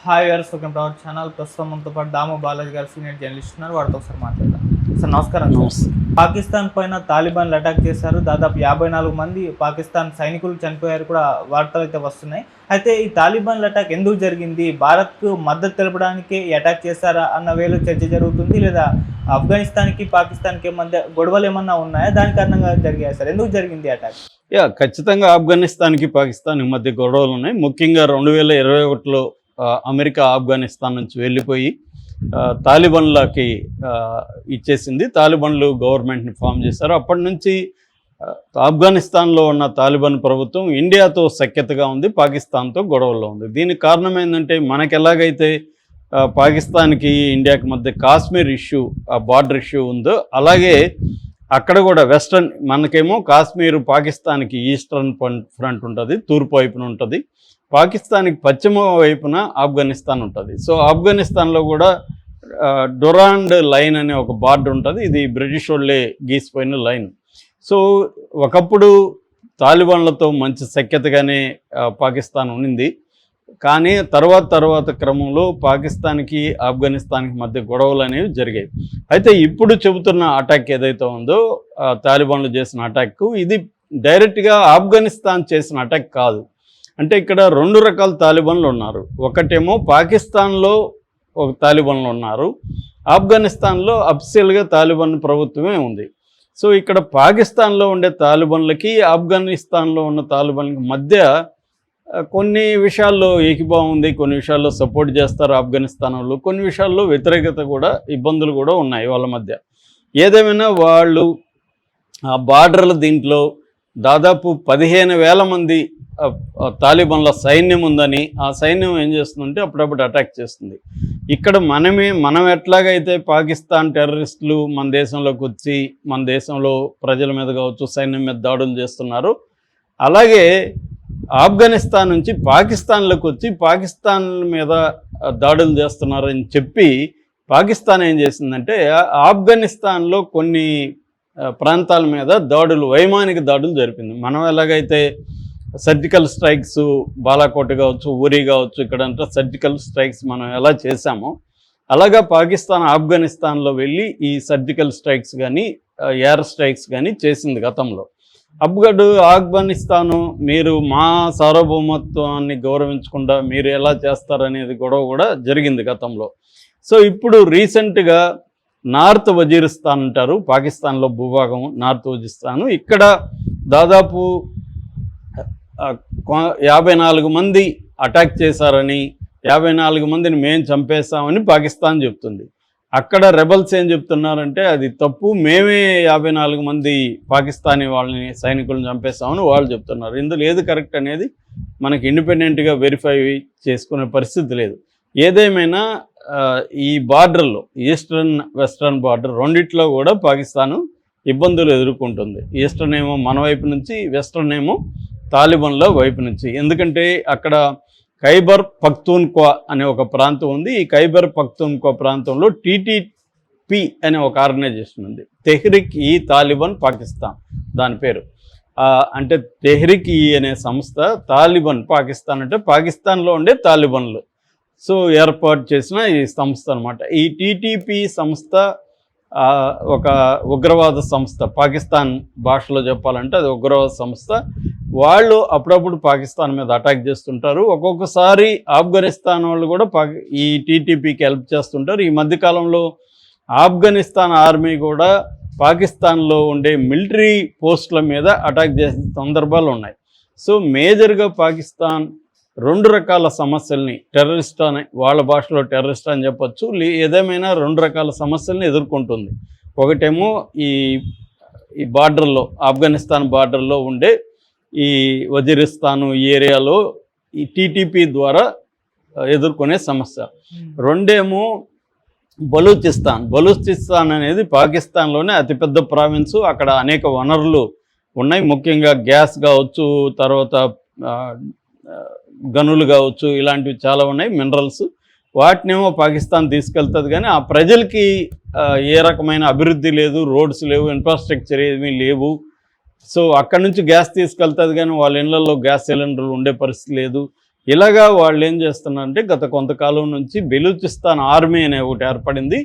Hi గారు, welcome to our channel. ప్రస్తుతం మనతో పాటు దాము బాలాజీ గారు సీనియర్ జర్నలిస్ట్ ఉన్నారు. వారితో ఒకసారి మాట్లాడదాం. సార్ నమస్కారం. పాకిస్తాన్ పైన తాలిబాన్లు అటాక్ చేశారు. దాదాపు 54 మంది పాకిస్తాన్ సైనికులు చనిపోయారు కూడా వార్తలు అయితే వస్తున్నాయి. అయితే ఈ తాలిబాన్ల అటాక్ ఎందుకు జరిగింది? భారత్కు మద్దతు తెలపడానికి ఈ అటాక్ చేశారా అన్న వేలో చర్చ జరుగుతుంది. లేదా ఆఫ్ఘనిస్తాన్కి పాకిస్తాన్కి మధ్య గొడవలు ఏమన్నా ఉన్నాయా? దాని కారణంగా జరిగాయి సార్. ఎందుకు జరిగింది అటాక్? ఖచ్చితంగా ఆఫ్ఘనిస్తాన్కి పాకిస్తాన్కి మధ్య గొడవలు ఉన్నాయి. ముఖ్యంగా 2021లో అమెరికా ఆఫ్ఘనిస్తాన్ నుంచి వెళ్ళిపోయి తాలిబాన్లకి ఇచ్చేసింది. తాలిబాన్లు గవర్నమెంట్ని ఫామ్ చేశారు. అప్పటి నుంచి ఆఫ్ఘనిస్తాన్లో ఉన్న తాలిబాన్ ప్రభుత్వం ఇండియాతో సఖ్యతగా ఉంది, పాకిస్తాన్తో గొడవల్లో ఉంది. దీనికి కారణం ఏంటంటే, మనకు ఎలాగైతే పాకిస్తాన్కి ఇండియాకి మధ్య కాశ్మీర్ ఇష్యూ, బార్డర్ ఇష్యూ ఉందో, అలాగే అక్కడ కూడా వెస్ట్రన్, మనకేమో కాశ్మీర్ పాకిస్తాన్కి ఈస్టర్న్ ఫ్రంట్ ఉంటుంది, తూర్పు వైపున ఉంటుంది. పాకిస్తాన్కి పశ్చిమ వైపున ఆఫ్ఘనిస్తాన్ ఉంటుంది. సో ఆఫ్ఘనిస్తాన్లో కూడా డొరాండ్ లైన్ అనే ఒక బార్డర్ ఉంటుంది. ఇది బ్రిటిష్ వాళ్ళే గీసిపోయిన లైన్. సో ఒకప్పుడు తాలిబాన్లతో మంచి సఖ్యతగానే పాకిస్తాన్ ఉన్నింది. కానీ తర్వాత క్రమంలో పాకిస్తాన్కి ఆఫ్ఘనిస్తాన్కి మధ్య గొడవలు అనేవి జరిగాయి. అయితే ఇప్పుడు చెబుతున్న అటాక్ ఏదైతే ఉందో, తాలిబాన్లు చేసిన అటాక్, ఇది డైరెక్ట్గా ఆఫ్ఘనిస్తాన్ చేసిన అటాక్ కాదు. అంటే ఇక్కడ 2 రకాల తాలిబాన్లు ఉన్నారు. ఒకటేమో పాకిస్తాన్లో ఒక తాలిబాన్లు ఉన్నారు, ఆఫ్ఘనిస్తాన్లో అఫీషియల్గా తాలిబాన్ ప్రభుత్వమే ఉంది. సో ఇక్కడ పాకిస్తాన్లో ఉండే తాలిబాన్లకి ఆఫ్ఘనిస్తాన్లో ఉన్న తాలిబాన్లకి మధ్య కొన్ని విషయాల్లో ఏకీభావం ఉంది, కొన్ని విషయాల్లో సపోర్ట్ చేస్తారు ఆఫ్ఘనిస్తాన్ వాళ్ళు, కొన్ని విషయాల్లో వ్యతిరేకత కూడా, ఇబ్బందులు కూడా ఉన్నాయి వాళ్ళ మధ్య. ఏదేమైనా వాళ్ళు ఆ బార్డర్ల దీంట్లో దాదాపు 15,000 మంది తాలిబాన్ల సైన్యం ఉందని, ఆ సైన్యం ఏం చేస్తుందంటే అప్పుడప్పుడు అటాక్ చేస్తుంది. ఇక్కడ మనం ఎట్లాగైతే పాకిస్తాన్ టెర్రరిస్టులు మన దేశంలోకి వచ్చి మన దేశంలో ప్రజల మీద కావచ్చు, సైన్యం మీద దాడులు చేస్తున్నారు, అలాగే ఆఫ్ఘనిస్తాన్ నుంచి పాకిస్తాన్లోకి వచ్చి పాకిస్తాన్ మీద దాడులు చేస్తున్నారని చెప్పి పాకిస్తాన్ ఏం చేసిందంటే ఆఫ్ఘనిస్తాన్లో కొన్ని ప్రాంతాల మీద దాడులు, వైమానిక దాడులు జరిపింది. మనం ఎలాగైతే సర్జికల్ స్ట్రైక్స్, బాలాకోట్ కావచ్చు, ఊరి కావచ్చు, ఇక్కడంతా సర్జికల్ స్ట్రైక్స్ మనం ఎలా చేశామో, అలాగా పాకిస్తాన్ ఆఫ్ఘనిస్తాన్లో వెళ్ళి ఈ సర్జికల్ స్ట్రైక్స్ కానీ ఎయిర్ స్ట్రైక్స్ కానీ చేసింది గతంలో. ఆఫ్ఘనిస్తాను మీరు మా సార్వభౌమత్వాన్ని గౌరవించకుండా మీరు ఎలా చేస్తారనేది గొడవ కూడా జరిగింది గతంలో. సో ఇప్పుడు రీసెంట్గా నార్త్ వజీరిస్తాన్ అంటారు, పాకిస్తాన్లో భూభాగం నార్త్ వజీరిస్తాను. ఇక్కడ దాదాపు 54 మంది అటాక్ చేశారని, 54 మందిని మేము చంపేస్తామని పాకిస్తాన్ చెప్తుంది. అక్కడ రెబల్స్ ఏం చెప్తున్నారంటే అది తప్పు, మేమే 54 మంది పాకిస్తానీ వాళ్ళని సైనికులను చంపేస్తామని వాళ్ళు చెప్తున్నారు. ఇందులో ఏది కరెక్ట్ అనేది మనకి ఇండిపెండెంట్గా వెరిఫై చేసుకునే పరిస్థితి లేదు. ఏదేమైనా ఈ బార్డర్లో ఈస్టర్న్ వెస్ట్రన్ బార్డర్ రెండిట్లో కూడా పాకిస్తాను ఇబ్బందులు ఎదుర్కొంటుంది. ఈస్టర్న్ ఏమో మన వైపు నుంచి, వెస్ట్రన్ ఏమో తాలిబాన్ల వైపు నుంచి. ఎందుకంటే అక్కడ ఖైబర్ పఖ్తూన్ఖ్వా అనే ఒక ప్రాంతం ఉంది. ఈ ఖైబర్ పఖ్తూన్ఖ్వా ప్రాంతంలో TTP అనే ఒక ఆర్గనైజేషన్ ఉంది, తెహ్రిక్ ఈ తాలిబాన్ పాకిస్తాన్ దాని పేరు. అంటే తెహ్రిక్ ఈ అనే సంస్థ తాలిబాన్ పాకిస్తాన్ అంటే పాకిస్తాన్లో ఉండే తాలిబాన్లు సో ఏర్పాటు చేసిన ఈ సంస్థ అనమాట. ఈ TTP సంస్థ ఒక ఉగ్రవాద సంస్థ, పాకిస్తాన్ భాషలో చెప్పాలంటే అది ఉగ్రవాద సంస్థ. వాళ్ళు అప్పుడప్పుడు పాకిస్తాన్ మీద అటాక్ చేస్తుంటారు. ఒక్కొక్కసారి ఆఫ్ఘనిస్తాన్ వాళ్ళు కూడా ఈ TTPకి హెల్ప్ చేస్తుంటారు. ఈ మధ్యకాలంలో ఆఫ్ఘనిస్తాన్ ఆర్మీ కూడా పాకిస్తాన్లో ఉండే మిలిటరీ పోస్టుల మీద అటాక్ చేసిన సందర్భాలు ఉన్నాయి. సో మేజర్గా పాకిస్తాన్ 2 రకాల సమస్యల్ని, టెర్రరిస్ట్ అని వాళ్ళ భాషలో టెర్రరిస్ట్ అని చెప్పచ్చు, ఏదేమైనా 2 రకాల సమస్యల్ని ఎదుర్కొంటుంది. ఒకటేమో ఈ బార్డర్లో, ఆఫ్ఘనిస్తాన్ బార్డర్లో ఉండే ఈ వజీరిస్తాను ఈ ఏరియాలో ఈ TTP ద్వారా ఎదుర్కొనే సమస్య. రెండేమో బలూచిస్తాన్ అనేది పాకిస్తాన్లోనే అతిపెద్ద ప్రావిన్సు. అక్కడ అనేక వనరులు ఉన్నాయి, ముఖ్యంగా గ్యాస్ కావచ్చు, తర్వాత గనులు కావచ్చు, ఇలాంటివి చాలా ఉన్నాయి, మినరల్స్. వాటినేమో పాకిస్తాన్ తీసుకెళ్తుంది, కానీ ఆ ప్రజలకి ఏ రకమైన అభివృద్ధి లేదు, రోడ్స్ లేవు, ఇన్ఫ్రాస్ట్రక్చర్ ఏమీ లేవు. సో అక్కడ నుంచి గ్యాస్ తీసుకెళ్తుంది, కానీ వాళ్ళ ఇళ్లలో గ్యాస్ సిలిండర్లు ఉండే పరిస్థితి లేదు. ఇలాగా వాళ్ళు ఏం చేస్తున్నారంటే గత కొంతకాలం నుంచి బెలూచిస్తాన్ ఆర్మీ అనే ఒకటి ఏర్పడింది.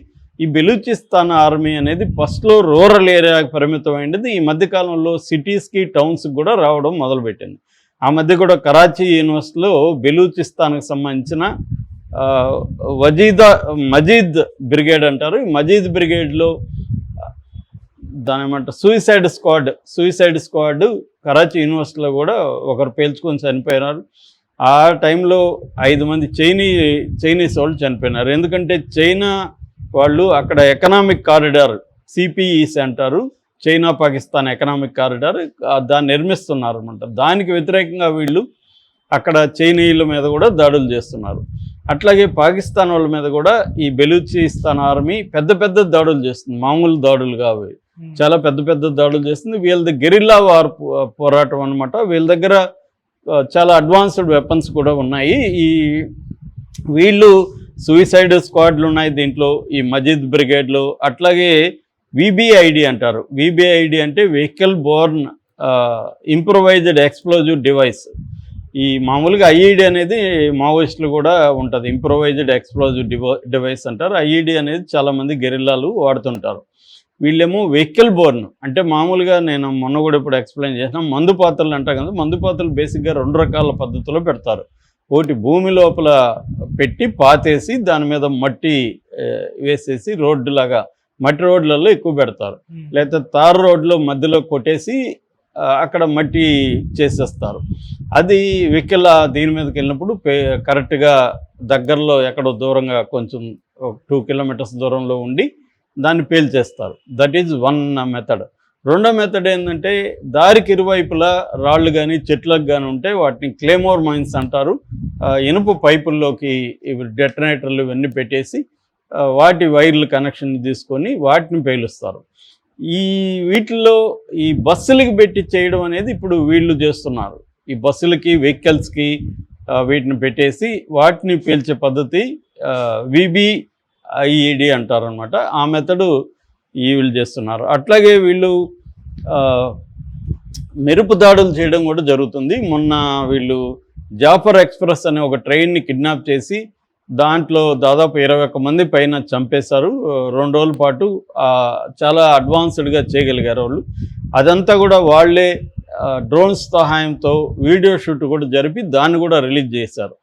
ఈ బెలూచిస్తాన్ ఆర్మీ అనేది ఫస్ట్లో రూరల్ ఏరియాకి పరిమితమైనది. ఈ మధ్యకాలంలో సిటీస్కి టౌన్స్కి కూడా రావడం మొదలుపెట్టింది. ఆ మధ్య కూడా కరాచీ యూనివర్సిటీలో బెలూచిస్తాన్కి సంబంధించిన మజీద్ బ్రిగేడ్ అంటారు. ఈ మజీద్ బ్రిగేడ్లో దాని ఏమంటారు సూసైడ్ స్క్వాడ్ కరాచీ యూనివర్సిటీలో కూడా ఒకరు పేల్చుకొని చనిపోయినారు. ఆ టైంలో 5 మంది చైనీస్ వాళ్ళు చనిపోయినారు. ఎందుకంటే చైనా వాళ్ళు అక్కడ ఎకనామిక్ కారిడార్ సిపిఈస్ అంటారు, చైనా పాకిస్తాన్ ఎకనామిక్ కారిడార్, దాన్ని నిర్మిస్తున్నారు అనమాట. దానికి వ్యతిరేకంగా వీళ్ళు అక్కడ చైనీయుల మీద కూడా దాడులు చేస్తున్నారు. అట్లాగే పాకిస్తాన్ వాళ్ళ మీద కూడా ఈ బెలూచిస్తాన్ ఆర్మీ పెద్ద దాడులు చేస్తుంది. మామూలు దాడులు కావు, చాలా పెద్ద దాడులు చేస్తుంది. వీళ్ళది గెరిల్లా వార్ పోరాటం అనమాట. వీళ్ళ దగ్గర చాలా అడ్వాన్స్డ్ వెపన్స్ కూడా ఉన్నాయి. వీళ్ళు సూసైడ్ స్క్వాడ్లు ఉన్నాయి దీంట్లో, ఈ మజీద్ బ్రిగేడ్లో. అట్లాగే విబిఐడి అంటారు. విబిఐడి అంటే vehicle Born improvised explosive device. ఈ మామూలుగా ఐఈడి అనేది మావోయిస్టులు కూడా ఉంటుంది, ఇంప్రొవైజ్డ్ ఎక్స్ప్లోజివ్ డివైస్ అంటారు. ఐఈడి అనేది చాలామంది గెరిల్లాలు వాడుతుంటారు. వీళ్ళేమో వెహికల్ బోర్న్ అంటే మామూలుగా నేను మొన్న కూడా ఇప్పుడు ఎక్స్ప్లెయిన్ చేసిన మందు పాత్రలు అంటాం కదా. మందు పాత్రలు బేసిక్గా 2 రకాల పద్ధతిలో పెడతారు. ఒకటి భూమి లోపల పెట్టి పాతేసి దాని మీద మట్టి వేసేసి రోడ్డులాగా మట్టి రోడ్లలో ఎక్కువ పెడతారు. లేకపోతే తార్ రోడ్లో మధ్యలో కొట్టేసి అక్కడ మట్టి చేసేస్తారు. అది వెహికల్ దీని మీదకి వెళ్ళినప్పుడు కరెక్ట్గా దగ్గరలో ఎక్కడో దూరంగా కొంచెం 2 కిలోమీటర్స్ దూరంలో ఉండి దాన్ని పేల్చేస్తారు. That is one method. రెండో మెథడ్ ఏంటంటే దారికి ఇరువైపులా రాళ్ళు కానీ చెట్లకు కానీ ఉంటే వాటిని క్లేమోర్ మైన్స్ అంటారు. ఇనుప పైపుల్లోకి ఇవి డెటనేటర్లు ఇవన్నీ పెట్టేసి వాటి వైర్లు కనెక్షన్ తీసుకొని వాటిని పేలుస్తారు. వీటిల్లో ఈ బస్సులకి పెట్టి చేయడం అనేది ఇప్పుడు వీళ్ళు చేస్తున్నారు. ఈ బస్సులకి వెహికల్స్కి వీటిని పెట్టేసి వాటిని పేల్చే పద్ధతి విబిఐఈడి అంటారనమాట. ఆ మెథడు వీళ్ళు చేస్తున్నారు. అట్లాగే వీళ్ళు మెరుపు దాడులు చేయడం కూడా జరుగుతుంది. మొన్న వీళ్ళు జాఫర్ ఎక్స్ప్రెస్ అనే ఒక ట్రైన్ని కిడ్నాప్ చేసి దాంట్లో దాదాపు 21 మంది పైన చంపేశారు. 2 రోజుల పాటు చాలా అడ్వాన్స్డ్గా చేయగలిగారు వాళ్ళు. అదంతా కూడా వాళ్ళే డ్రోన్స్ సహాయంతో వీడియో షూట్ కూడా జరిపి దాన్ని కూడా రిలీజ్ చేశారు.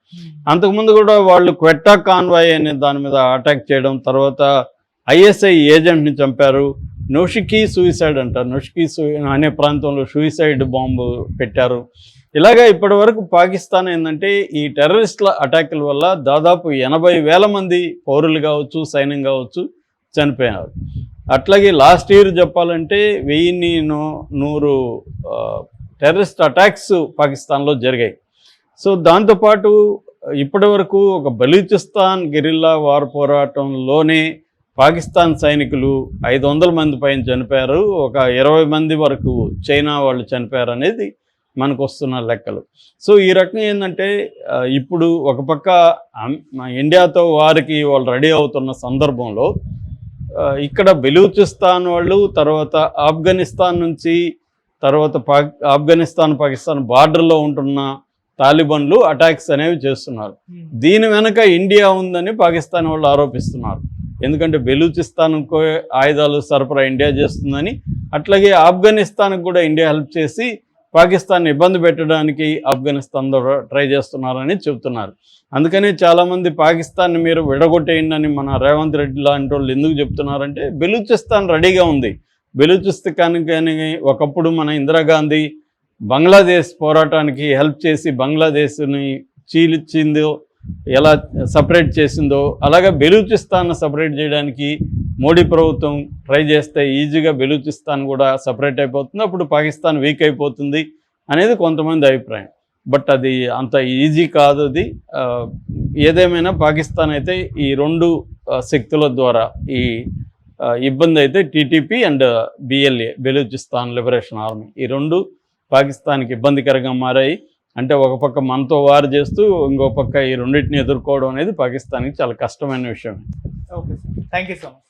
అంతకుముందు కూడా వాళ్ళు క్వెట్టా కాన్వాయ్ అనే దాని మీద అటాక్ చేయడం, తర్వాత ఐఎస్ఐ ఏజెంట్ని చంపారు. నోషికీ సూసైడ్ అంటారు, అనే ప్రాంతంలో సూసైడ్ బాంబు పెట్టారు. ఇలాగా ఇప్పటి వరకు పాకిస్తాన్ ఏంటంటే ఈ టెర్రరిస్టుల అటాకుల వల్ల దాదాపు 80,000 మంది పౌరులు కావచ్చు, సైన్యం కావచ్చు చనిపోయారు. అట్లాగే లాస్ట్ ఇయర్ చెప్పాలంటే 1100 టెర్రరిస్ట్ అటాక్స్ పాకిస్తాన్లో జరిగాయి. సో దాంతోపాటు ఇప్పటి వరకు ఒక బలూచిస్తాన్ గెరిల్లా వార్ పోరాటంలోనే పాకిస్తాన్ సైనికులు 500 మంది పైన చనిపోయారు. ఒక 20 మంది వరకు చైనా వాళ్ళు చనిపోయారు అనేది మనకు వస్తున్న లెక్కలు. సో ఈ రకంగా ఏంటంటే ఇప్పుడు ఒక పక్క ఇండియాతో వారికి వాళ్ళు రెడీ అవుతున్న సందర్భంలో ఇక్కడ బెలూచిస్తాన్ వాళ్ళు, తర్వాత ఆఫ్ఘనిస్తాన్ నుంచి, తర్వాత పాకిస్తాన్ బార్డర్లో ఉంటున్న తాలిబాన్లు అటాక్స్ అనేవి చేస్తున్నారు. దీని వెనక ఇండియా ఉందని పాకిస్తాన్ వాళ్ళు ఆరోపిస్తున్నారు. ఎందుకంటే బెలూచిస్తాన్కు ఆయుధాలు సరఫరా ఇండియా చేస్తుందని, అట్లాగే ఆఫ్ఘనిస్తాన్కి కూడా ఇండియా హెల్ప్ చేసి పాకిస్తాన్ ఇబ్బంది పెట్టడానికి ఆఫ్ఘనిస్తాన్ ద్వారా ట్రై చేస్తున్నారని చెబుతున్నారు. అందుకని చాలామంది పాకిస్తాన్ని మీరు విడగొట్టేయండి అని మన రేవంత్ రెడ్డి లాంటి వాళ్ళు ఎందుకు చెప్తున్నారంటే బెలూచిస్తాన్ రెడీగా ఉంది. బెలూచిస్తాన్కి కానీ ఒకప్పుడు మన ఇందిరాగాంధీ బంగ్లాదేశ్ పోరాటానికి హెల్ప్ చేసి బంగ్లాదేశ్ని చీల్చిందో, ఎలా సపరేట్ చేసిందో, అలాగే బెలూచిస్తాన్ సపరేట్ చేయడానికి మోడీ ప్రభుత్వం ట్రై చేస్తే ఈజీగా బెలూచిస్తాన్ కూడా సపరేట్ అయిపోతుంది, అప్పుడు పాకిస్తాన్ వీక్ అయిపోతుంది అనేది కొంతమంది అభిప్రాయం. బట్ అది అంత ఈజీ కాదు. అది ఏదేమైనా పాకిస్తాన్ అయితే ఈ 2 శక్తుల ద్వారా ఈ ఇబ్బంది అయితే TTP and BLA Balochistan liberation army ఈ 2 పాకిస్తాన్కి ఇబ్బందికరంగా మారాయి. అంటే ఒక పక్క మనతో వారు చేస్తూ ఇంకో పక్క ఈ రెండింటిని ఎదుర్కోవడం అనేది పాకిస్తాన్కి చాలా కష్టమైన విషయం. Okay sir, thank you so much.